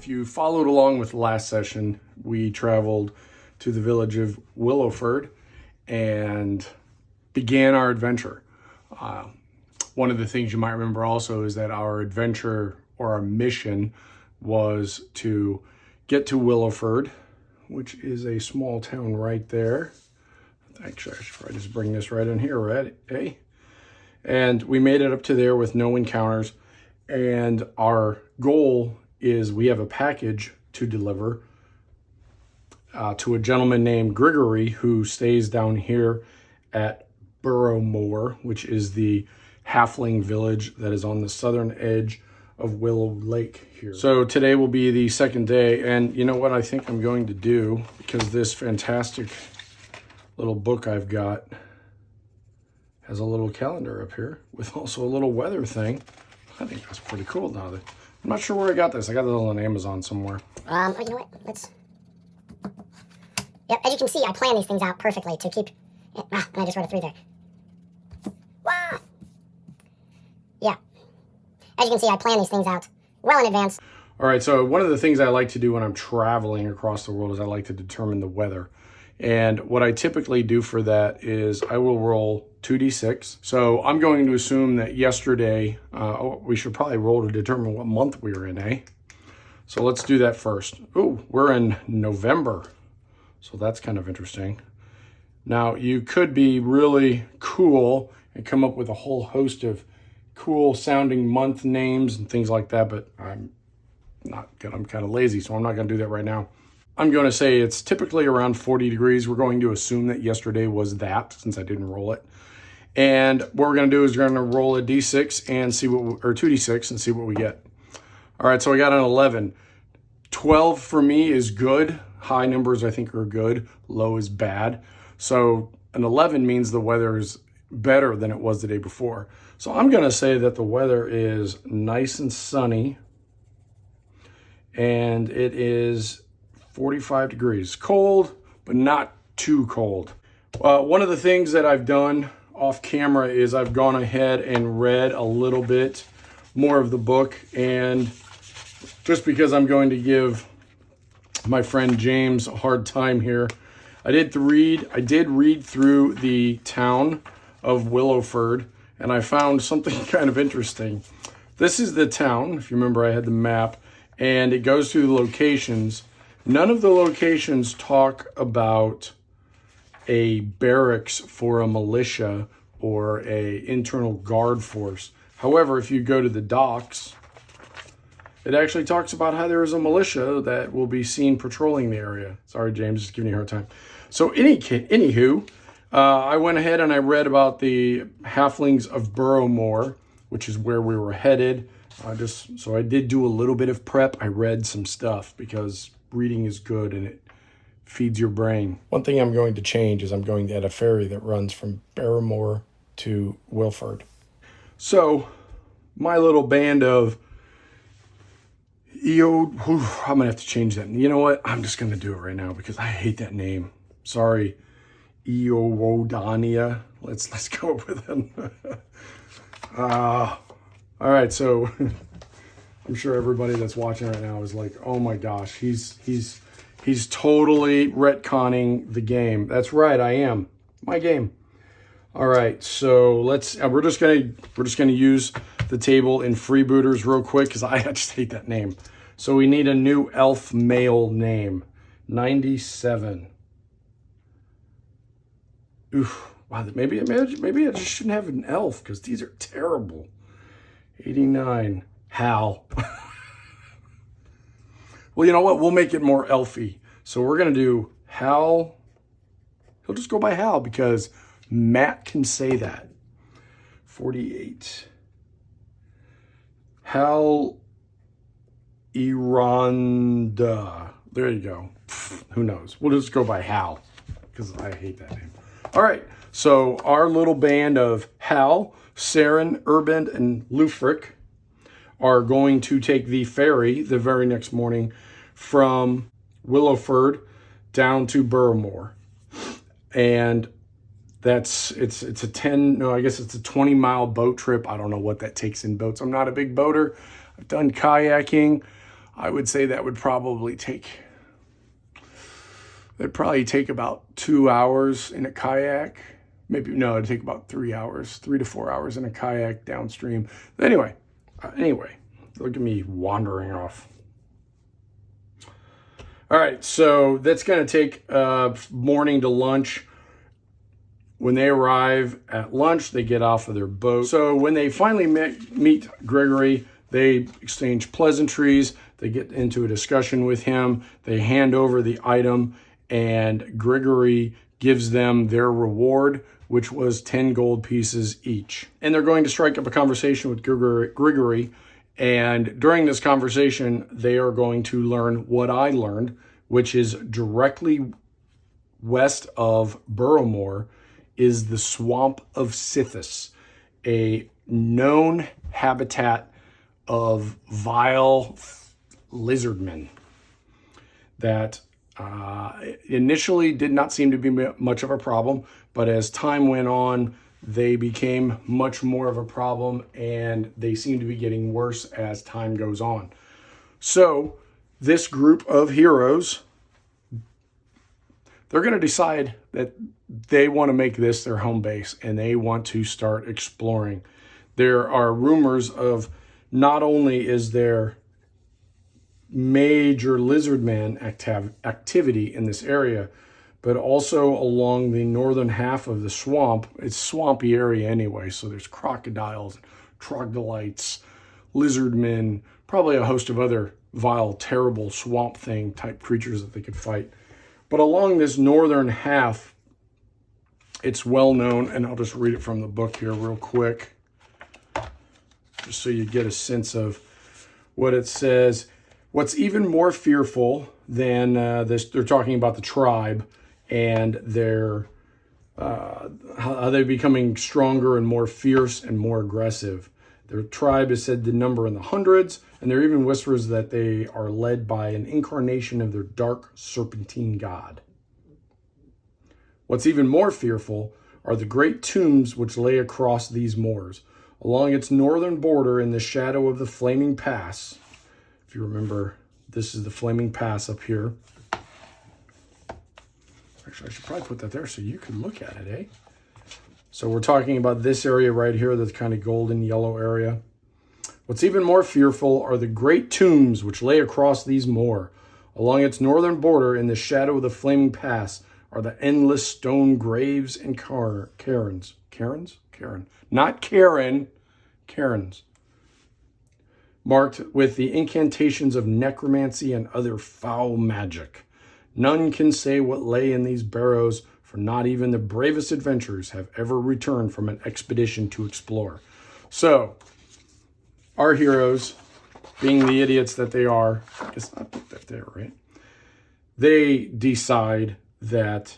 If you followed along with the last session, we traveled to the village of Willowford and began our adventure. One of the things you might remember also is that our adventure or our mission was to get to Willowford, which is a small town right there. Actually, I should probably just bring this right in here, right? Hey. And we made it up to there with no encounters. And our goal is we have a package to deliver to a gentleman named Grigory, who stays down here at Burrowmoor, which is the halfling village that is on the southern edge of Willow Lake here. So today will be the second day, and you know what I think I'm going to do, because this fantastic little book I've got has a little calendar up here with also a little weather thing. I think that's pretty cool now. I'm not sure where I got this. I got this on Amazon somewhere. You know what? Let's... Yep, as you can see, I plan these things out perfectly to keep... and I just wrote it through there. Wow! Yeah. As you can see, I plan these things out well in advance. All right, so one of the things I like to do when I'm traveling across the world is I like to determine the weather. And what I typically do for that is I will roll 2d6. So I'm going to assume that yesterday, we should probably roll to determine what month we were in, eh? So let's do that first. Ooh, we're in November. So that's kind of interesting. Now, you could be really cool and come up with a whole host of cool sounding month names and things like that, but I'm kind of lazy, so I'm not going to do that right now. I'm going to say it's typically around 40 degrees. We're going to assume that yesterday was that, since I didn't roll it. And what we're going to do is we're going to roll a d6 and see what, or 2d6 and see what we get. All right, so I got an 11. 12 for me is good. High numbers I think are good. Low is bad. So an 11 means the weather is better than it was the day before. So I'm going to say that the weather is nice and sunny. And it is 45 degrees. Cold, but not too cold. One of the things that I've done off camera is I've gone ahead and read a little bit more of the book. And just because I'm going to give my friend James a hard time here, I did read through the town of Willowford, and I found something kind of interesting. This is the town, if you remember I had the map, and it goes through the locations. None of the locations talk about a barracks for a militia or a internal guard force. However, if you go to the docks, it actually talks about how there is a militia that will be seen patrolling the area. Sorry, James, just giving you a hard time. So anywho, I went ahead and I read about the halflings of Burrowmoor, which is where we were headed. So I did do a little bit of prep. I read some stuff because reading is good and it feeds your brain. One thing I'm going to change is I'm going to add a ferry that runs from Burrowmoor to Willowford. So my little band of I'm going to have to change that. You know what? I'm just going to do it right now because I hate that name. Sorry. Eowodania. Let's go with it. All right, so I'm sure everybody that's watching right now is like, "Oh my gosh, he's totally retconning the game." That's right, I am. My game. All right, so we're just gonna use the table in freebooters real quick because I just hate that name. So we need a new elf male name. 97. Oof. Wow, maybe I just shouldn't have an elf because these are terrible. 89. Hal. Well, you know what? We'll make it more elfy. So we're going to do Hal. He'll just go by Hal because Matt can say that. 48. Hal Ironda. There you go. Who knows? We'll just go by Hal because I hate that name. All right. So our little band of Hal, Saren, Urband, and Lufric are going to take the ferry the very next morning from Willowford down to Burrowmoor. And it's a 20-mile boat trip. I don't know what that takes in boats. I'm not a big boater. I've done kayaking. I would say that would probably take, about 2 hours in a kayak. Maybe, no, it'd take about 3 hours, 3 to 4 hours in a kayak downstream. But anyway, look at me wandering off. All right, so that's going to take morning to lunch. When they arrive at lunch, they get off of their boat. So when they finally meet Grigory, they exchange pleasantries. They get into a discussion with him. They hand over the item, and Grigory gives them their reward, which was 10 gold pieces each. And they're going to strike up a conversation with Grigory. And during this conversation, they are going to learn what I learned, which is directly west of Burrowmoor is the Swamp of Sithis, a known habitat of vile lizardmen that initially did not seem to be much of a problem, but as time went on, they became much more of a problem, and they seem to be getting worse as time goes on. So this group of heroes, they're going to decide that they want to make this their home base, and they want to start exploring. There are rumors of not only is there major lizardman activity in this area, but also along the northern half of the swamp. It's a swampy area anyway, so there's crocodiles, troglodytes, lizardmen, probably a host of other vile, terrible swamp thing type creatures that they could fight. But along this northern half, it's well known, and I'll just read it from the book here real quick, just so you get a sense of what it says. What's even more fearful than this, they're talking about the tribe and their how they're becoming stronger and more fierce and more aggressive. Their tribe is said to number in the hundreds, and there are even whispers that they are led by an incarnation of their dark serpentine god. What's even more fearful are the great tombs which lay across these moors. Along its northern border in the shadow of the Flaming Pass, if you remember, this is the Flaming Pass up here. Actually, I should probably put that there so you can look at it, eh? So we're talking about this area right here, the kind of golden yellow area. What's even more fearful are the great tombs which lay across these moor. Along its northern border in the shadow of the Flaming Pass are the endless stone graves and cairns. Not Karen, cairns. Marked with the incantations of necromancy and other foul magic. None can say what lay in these barrows, for not even the bravest adventurers have ever returned from an expedition to explore. So, our heroes, being the idiots that they are, I guess I put that there, right? They decide that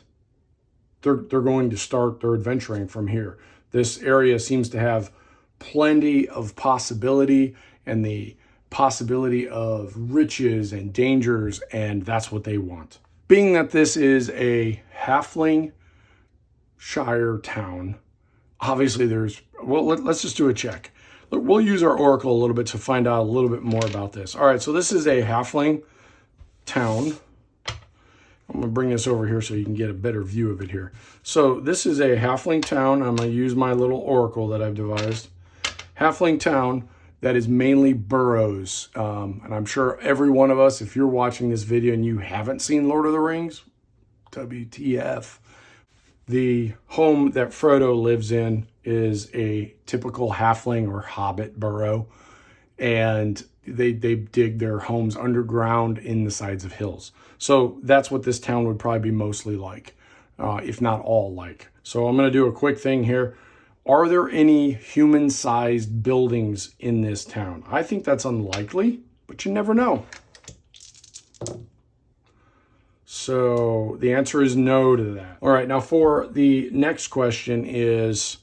they're going to start their adventuring from here. This area seems to have plenty of possibility and the possibility of riches and dangers, and that's what they want. Being that this is a halfling shire town, obviously let's just do a check. We'll use our oracle a little bit to find out a little bit more about this. All right, so this is a halfling town. I'm going to bring this over here so you can get a better view of it here. So this is a halfling town. I'm going to use my little oracle that I've devised. Halfling town that is mainly burrows. And I'm sure every one of us, if you're watching this video and you haven't seen Lord of the Rings, WTF. The home that Frodo lives in is a typical halfling or hobbit burrow. And they dig their homes underground in the sides of hills. So that's what this town would probably be mostly like, if not all like. So I'm going to do a quick thing here. Are there any human-sized buildings in this town? I think that's unlikely, but you never know. So the answer is no to that. All right, now for the next question is,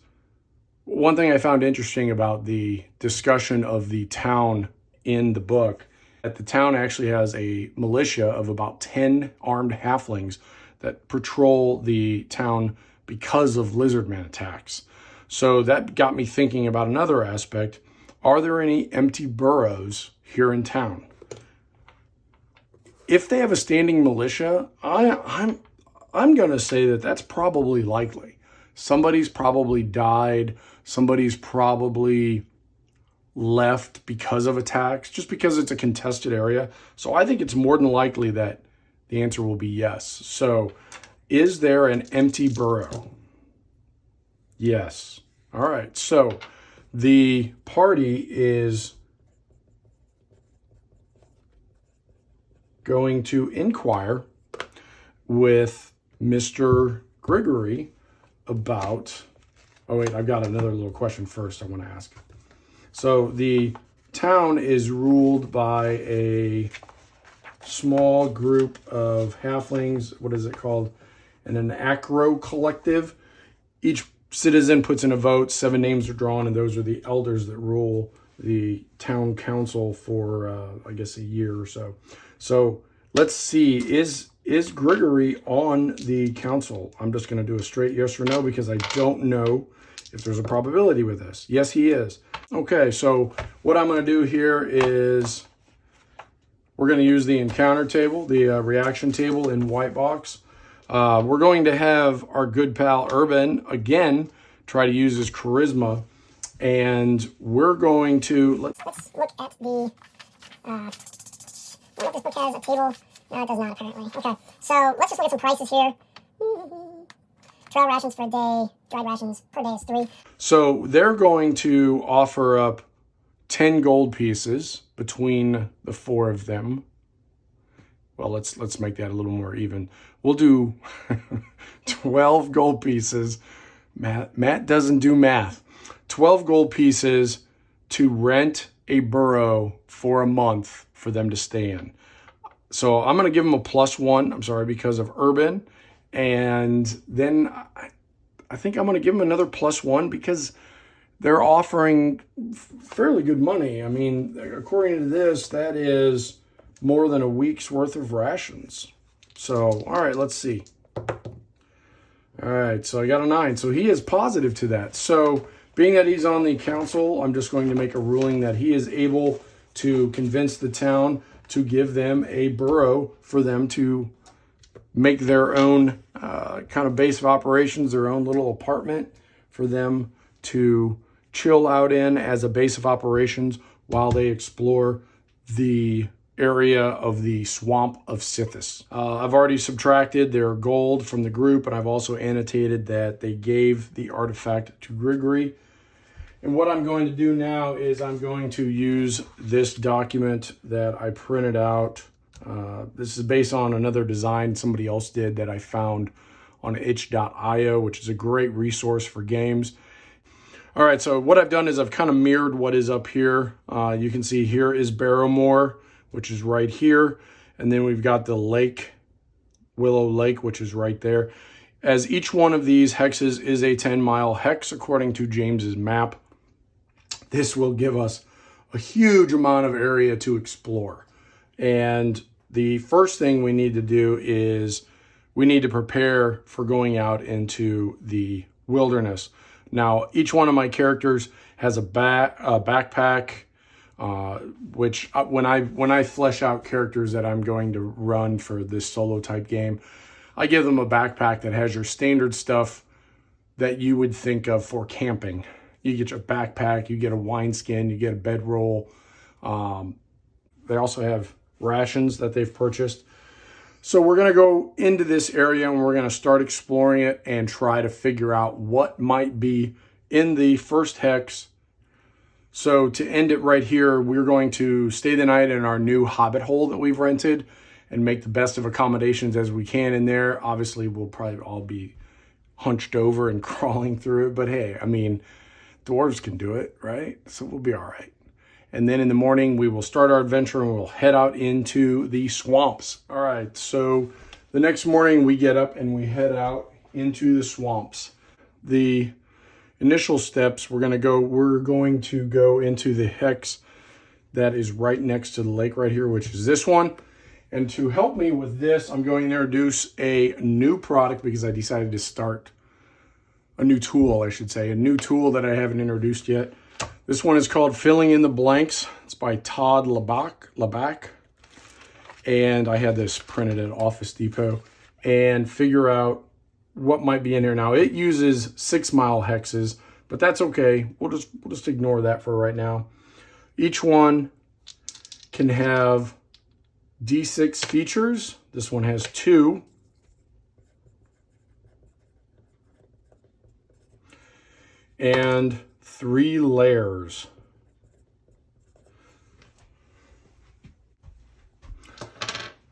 one thing I found interesting about the discussion of the town in the book, that the town actually has a militia of about 10 armed halflings that patrol the town because of lizardman attacks. So that got me thinking about another aspect. Are there any empty burrows here in town? if they have a standing militia, I'm going to say that that's probably likely. Somebody's probably died. Somebody's probably left because of attacks, just because it's a contested area. So I think it's more than likely that the answer will be yes. So is there an empty burrow? Yes. All right. So the party is going to inquire with Mr. Grigory about, oh wait, I've got another little question first I want to ask. So the town is ruled by a small group of halflings, what is it called? An acro collective. Each citizen puts in a vote, 7 names are drawn, and those are the elders that rule the town council for, I guess, a year or so. So let's see, is Grigory on the council? I'm just going to do a straight yes or no because I don't know if there's a probability with this. Yes, he is. Okay, so what I'm going to do here is we're going to use the encounter table, the reaction table in white box. We're going to have our good pal Urban, again, try to use his charisma. And we're going to... Let's look at the... I don't know if this book has a table. No, it does not, apparently. Okay, so let's just look at some prices here. Trail rations for a day, dried rations per day is 3. So they're going to offer up 10 gold pieces between the 4 of them. Well, let's make that a little more even. We'll do 12 gold pieces. Matt doesn't do math. 12 gold pieces to rent a burrow for a month for them to stay in. So I'm going to give them a +1, I'm sorry, because of Urban. And then I think I'm going to give them another +1 because they're offering fairly good money. I mean, according to this, that is more than a week's worth of rations. So, all right, let's see. All right, so I got a 9. So he is positive to that. So being that he's on the council, I'm just going to make a ruling that he is able to convince the town to give them a burrow for them to make their own kind of base of operations, their own little apartment for them to chill out in as a base of operations while they explore the area of the swamp of Sithis. I've already subtracted their gold from the group, and I've also annotated that they gave the artifact to Grigory. And what I'm going to do now is I'm going to use this document that I printed out. This is based on another design somebody else did that I found on itch.io, which is a great resource for games. All right, so what I've done is I've kind of mirrored what is up here. You can see here is Burrowmoor, which is right here. And then we've got the lake, Willow Lake, which is right there. As each one of these hexes is a 10-mile hex, according to James's map, this will give us a huge amount of area to explore. And the first thing we need to do is we need to prepare for going out into the wilderness. Now, each one of my characters has a backpack, which when I flesh out characters that I'm going to run for this solo type game, I give them a backpack that has your standard stuff that you would think of for camping. You get your backpack, you get a wineskin, you get a bedroll. They also have rations that they've purchased. So we're going to go into this area and we're going to start exploring it and try to figure out what might be in the first hex. So to end it right here, we're going to stay the night in our new hobbit hole that we've rented and make the best of accommodations as we can in there. Obviously, we'll probably all be hunched over and crawling through it. But hey, I mean, dwarves can do it, right? So we'll be all right. And then in the morning, we will start our adventure and we'll head out into the swamps. All right, so the next morning we get up and we head out into the swamps. The initial steps, we're going to go into the hex that is right next to the lake right here, which is this one. And to help me with this, I'm going to introduce a new product because I decided to start a new tool, I should say, a new tool that I haven't introduced yet. This one is called Filling in the Blanks. It's by Todd Laback. and I had this printed at Office Depot, and figure out what might be in here. Now, it uses 6 mile hexes, but that's okay. We'll just ignore that for right now. Each one can have D6 features. This one has 2. And 3 layers.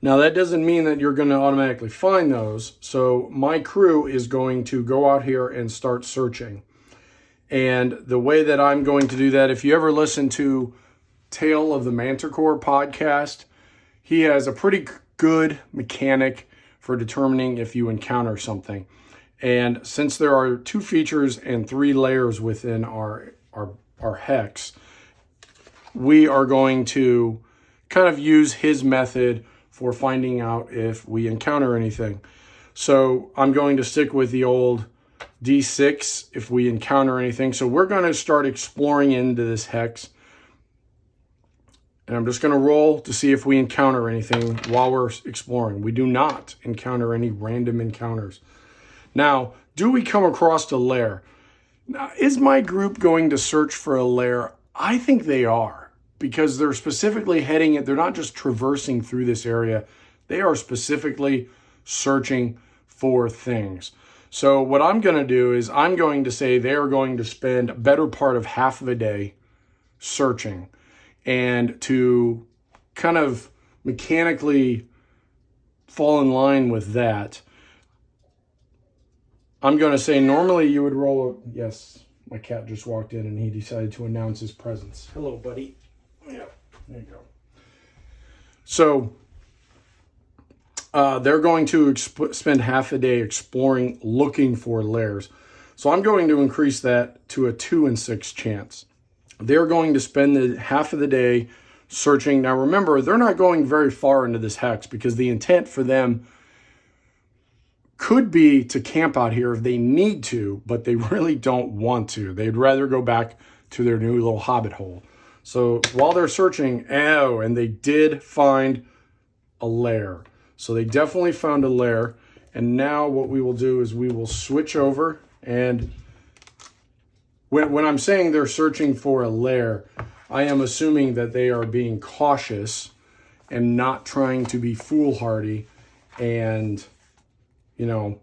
Now, that doesn't mean that you're going to automatically find those. So my crew is going to go out here and start searching. And the way that I'm going to do that, if you ever listen to Tale of the Manticore podcast, he has a pretty good mechanic for determining if you encounter something. And since there are 2 features and 3 layers within our hex, we are going to kind of use his method for finding out if we encounter anything. So I'm going to stick with the old D6 if we encounter anything. So we're going to start exploring into this hex. And I'm just going to roll to see if we encounter anything while we're exploring. We do not encounter any random encounters. Now, do we come across a lair? Now, is my group going to search for a lair? I think they are, because they're specifically heading it. They're not just traversing through this area. They are specifically searching for things. So what I'm going to do is I'm going to say they're going to spend a better part of half of a day searching. And to kind of mechanically fall in line with that, I'm going to say normally you would roll a... Yes, my cat just walked in and he decided to announce his presence. Hello, buddy. Yeah, there you go. So they're going to spend half a day exploring, looking for lairs. So I'm going to increase that to a 2 in 6 chance. They're going to spend the half of the day searching. Now remember, they're not going very far into this hex because the intent for them could be to camp out here if they need to, but they really don't want to. They'd rather go back to their new little hobbit hole. So while they're searching, and they did find a lair. So they definitely found a lair. And now what we will do is we will switch over. And when I'm saying they're searching for a lair, I am assuming that they are being cautious and not trying to be foolhardy and, you know,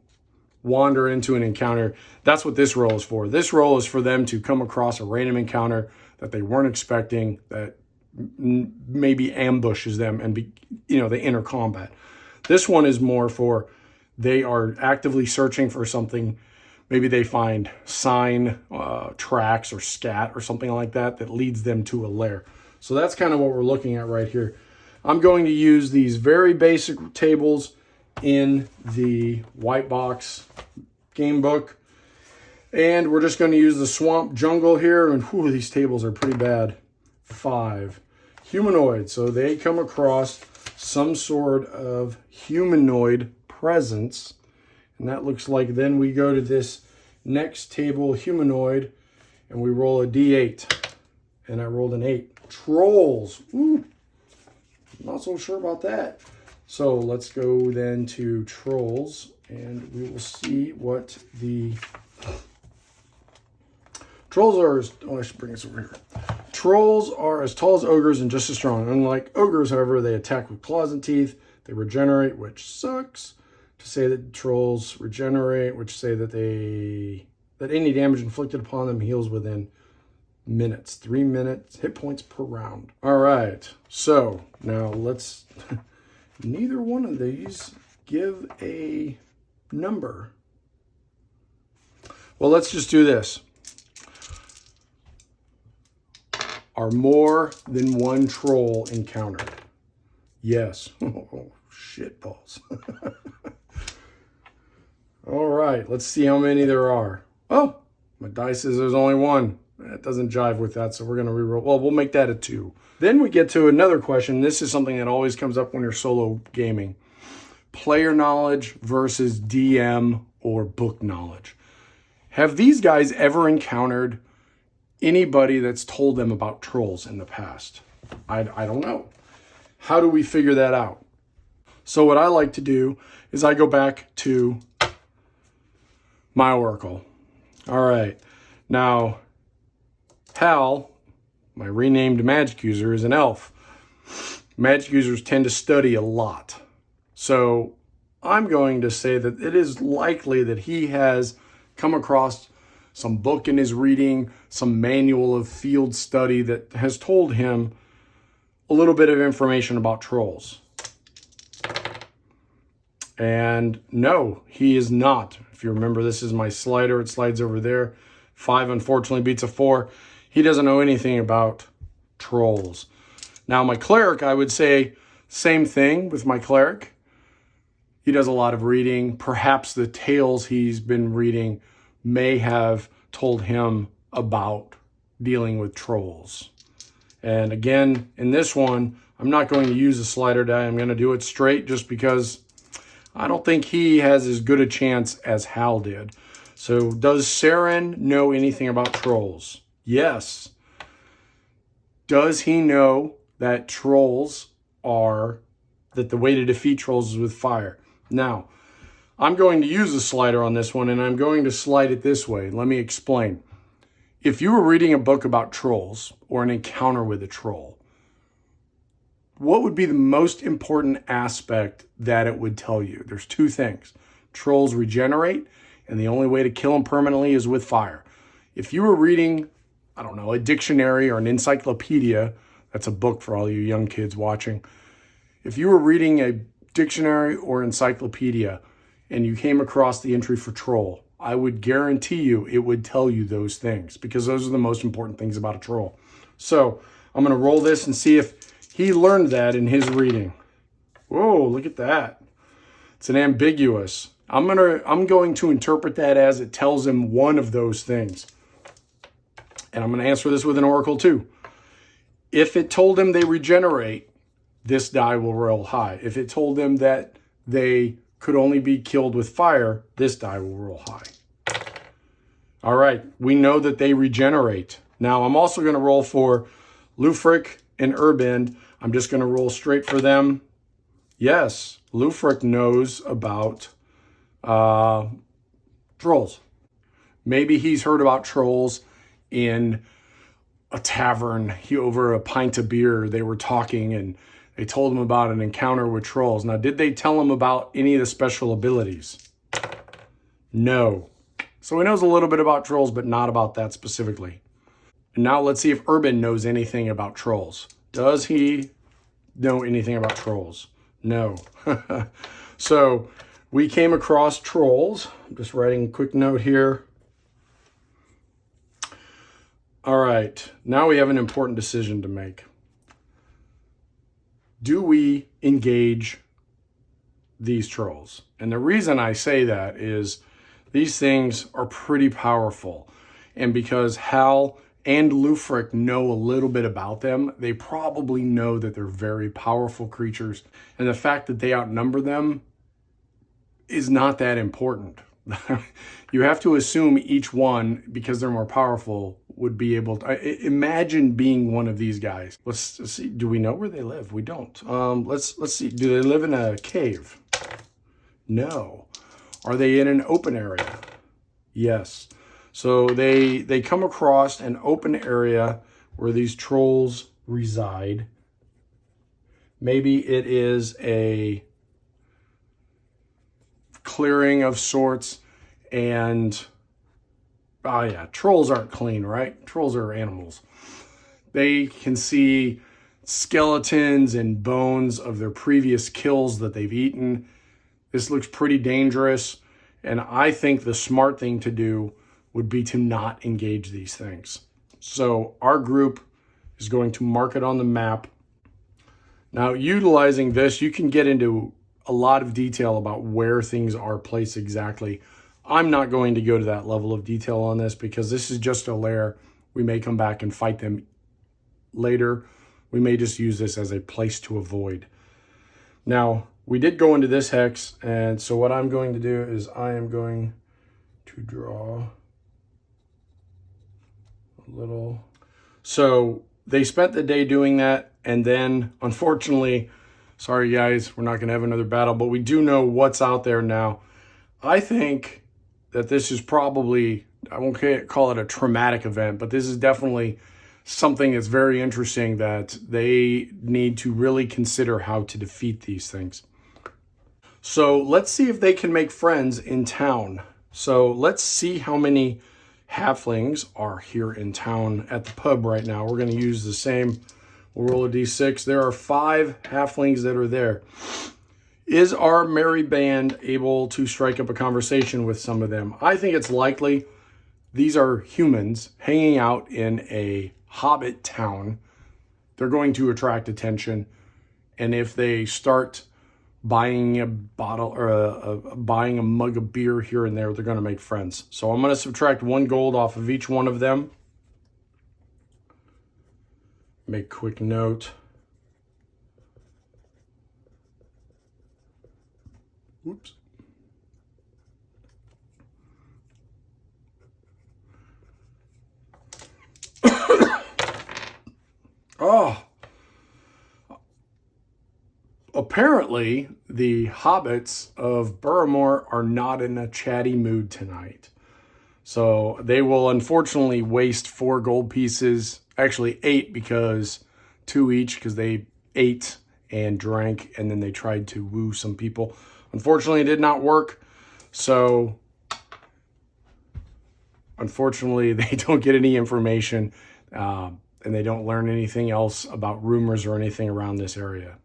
wander into an encounter. That's what this roll is for. This roll is for them to come across a random encounter that they weren't expecting, that maybe ambushes them and be, you know, they enter combat. This one is more for they are actively searching for something. Maybe they find sign, tracks, or scat or something like that that leads them to a lair. So that's kind of what we're looking at right here. I'm going to use these very basic tables in the white box game book. And we're just going to use the swamp jungle here. And whew, these tables are pretty bad. 5. Humanoid. So they come across some sort of humanoid presence. And that looks like then we go to this next table, humanoid, and we roll a d8. And I rolled an 8. Trolls. Ooh, not so sure about that. So let's go then to trolls, and we will see what the... Trolls are as... Oh, I should bring this over here. Trolls are as tall as ogres and just as strong. Unlike ogres, however, they attack with claws and teeth. They regenerate, which sucks. To say that trolls regenerate, which say that any damage inflicted upon them heals within minutes. 3 minutes, hit points per round. All right, so now let's... Neither one of these give a number. Well, let's just do this. Are more than one troll encountered? Yes. Oh, shit balls. All right, let's see how many there are. Oh, my dice says there's only one. That doesn't jive with that, so we're going to reroll. Well, we'll make that a 2. Then we get to another question. This is something that always comes up when you're solo gaming. Player knowledge versus DM or book knowledge. Have these guys ever encountered anybody that's told them about trolls in the past? I don't know. How do we figure that out? So what I like to do is I go back to my oracle. All right. Now, Hal, my renamed magic user, is an elf. Magic users tend to study a lot. So I'm going to say that it is likely that he has come across some book in his reading, some manual of field study that has told him a little bit of information about trolls. And no, he is not. If you remember, this is my slider. It slides over there. 5 unfortunately beats a 4. He doesn't know anything about trolls. Now, my cleric, I would say same thing with my cleric. He does a lot of reading. Perhaps the tales he's been reading may have told him about dealing with trolls. And again, in this one, I'm not going to use a slider die. I'm going to do it straight just because I don't think he has as good a chance as Hal did. So does Saren know anything about trolls? Yes. Does he know that that the way to defeat trolls is with fire? Now, I'm going to use a slider on this one, and I'm going to slide it this way. Let me explain. If you were reading a book about trolls or an encounter with a troll, what would be the most important aspect that it would tell you? There's 2 things. Trolls regenerate, and the only way to kill them permanently is with fire. If you were reading, I don't know, a dictionary or an encyclopedia, that's a book for all you young kids watching. If you were reading a dictionary or encyclopedia and you came across the entry for troll, I would guarantee you it would tell you those things because those are the most important things about a troll. So I'm going to roll this and see if he learned that in his reading. Whoa, look at that. It's an ambiguous. I'm going to interpret that as it tells him one of those things. And I'm going to answer this with an oracle too. If it told him they regenerate, this die will roll high. If it told them that they could only be killed with fire, this die will roll high. All right, we know that they regenerate. Now, I'm also going to roll for Lufric and Urbend. I'm just going to roll straight for them. Yes, Lufric knows about trolls. Maybe he's heard about trolls in a tavern. Over a pint of beer, they were talking and they told him about an encounter with trolls. Now, did they tell him about any of the special abilities? No. So he knows a little bit about trolls, but not about that specifically. And now let's see if Urban knows anything about trolls. Does he know anything about trolls? No. So we came across trolls. I'm just writing a quick note here. All right, now we have an important decision to make. Do we engage these trolls? And the reason I say that is these things are pretty powerful. And because Hal and Lufric know a little bit about them, they probably know that they're very powerful creatures. And the fact that they outnumber them is not that important. You have to assume each one, because they're more powerful, would be able to imagine being one of these guys. Let's see. Do we know where they live? We don't. Let's see. Do they live in a cave? No. Are they in an open area? Yes. So they come across an open area where these trolls reside. Maybe it is a clearing of sorts, and oh yeah, trolls aren't clean, right? Trolls are animals. They can see skeletons and bones of their previous kills that they've eaten. This looks pretty dangerous, and I think the smart thing to do would be to not engage these things. So our group is going to mark it on the map. Now, utilizing this, you can get into a lot of detail about where things are placed exactly. I'm not going to go to that level of detail on this because this is just a lair. We may come back and fight them later. We may just use this as a place to avoid. Now, we did go into this hex, and so what I'm going to do is I am going to draw a little. So they spent the day doing that, and then unfortunately Sorry, guys, we're not going to have another battle, but we do know what's out there now. I think that this is probably, I won't call it a traumatic event, but this is definitely something that's very interesting that they need to really consider how to defeat these things. So let's see if they can make friends in town. So let's see how many halflings are here in town at the pub right now. We're going to use the same, we'll roll a d6. There are 5 halflings that are there. Is our merry band able to strike up a conversation with some of them? I think it's likely. These are humans hanging out in a hobbit town. They're going to attract attention. And if they start buying a bottle or buying a mug of beer here and there, they're going to make friends. So I'm going to subtract 1 gold off of each one of them. Make quick note. Whoops. Oh. Apparently, the hobbits of Burrowmoor are not in a chatty mood tonight. So they will unfortunately waste 4 gold pieces. Actually 8, because 2 each, because they ate and drank and then they tried to woo some people. Unfortunately, it did not work. So unfortunately, they don't get any information and they don't learn anything else about rumors or anything around this area.